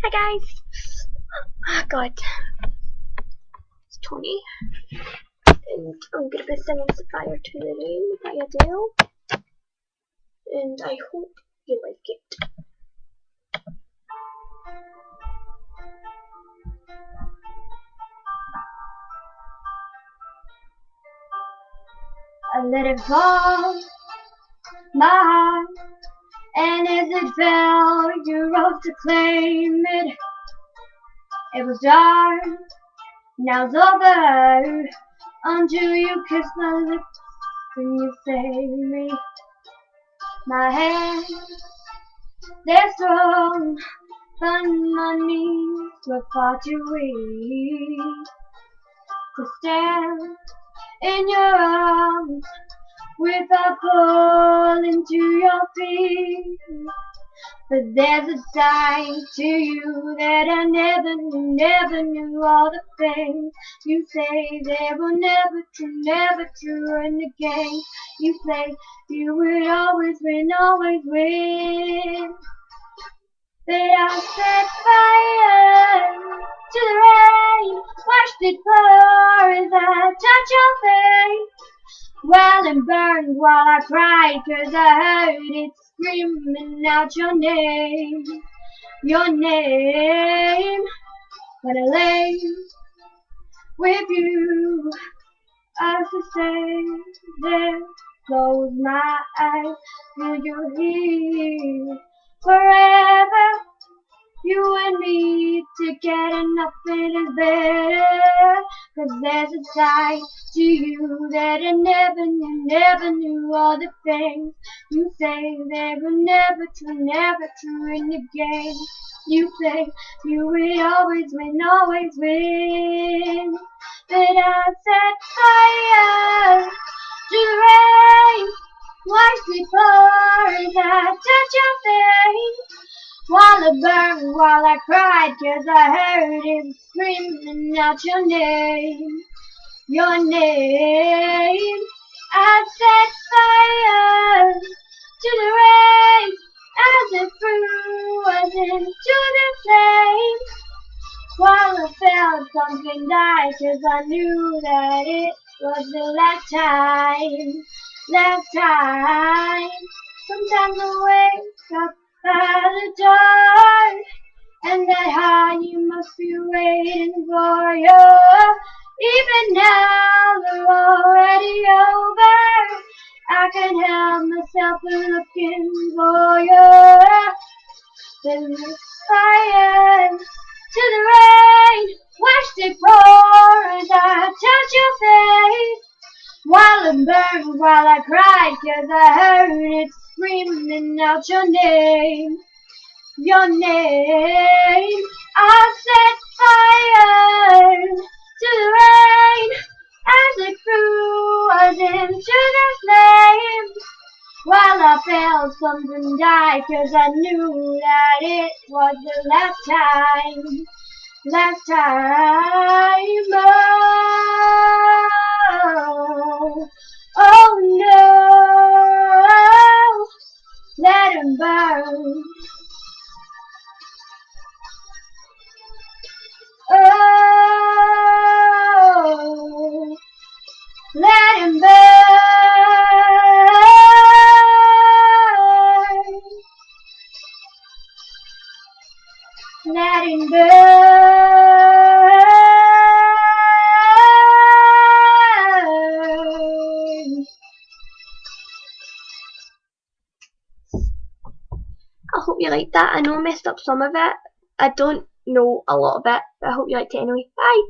Hi guys! Oh god, it's Tony, and I'm gonna be singing Fire to the Rain by Adele, and I hope you like it. I let it fall, my heart, and as it fell, you rose to claim it. It was dark, now it's over, until you kiss my lips and you save me. My hands, they're strong, but my knees were far too weak to stand in your arms without falling to your feet. But there's a side to you that I never knew. All the things you say, they were never true. In the game you play, you would always win. But I set fire to the rain, watched it pour as I touched your face. While it burned, while I cried, 'cause I heard it screaming out your name. When I lay with you, I used to stay there, close my eyes, feel you here forever. You and me together, nothing is better. 'Cause there's a side to you that I never knew. All the things you say, they were never true. In the game you play, you will always win. But I set fire to the rain, watched it pour as I touch your face. While it burned, while I cried, 'cause I heard it screaming out your name. I set fire to the rain as it threw us into the flames. While I felt something die, 'cause I knew that it was the last time. Sometimes I wake up at the dark, and that high you must be waiting for you. Even now they're already over, I can't help myself from looking for you. There's a fire to the rain, watched it pour as I touch your face. While it burned, while I cried, 'cause I heard it screaming out your name. I set fire to the rain as it threw us into the flames. While I felt something die, 'cause I knew that it was the last time. Oh no, let him burn. Oh, let him burn. Let him burn. I hope you liked that. I know I messed up some of it. I don't know a lot of it, but I hope you liked it anyway. Bye!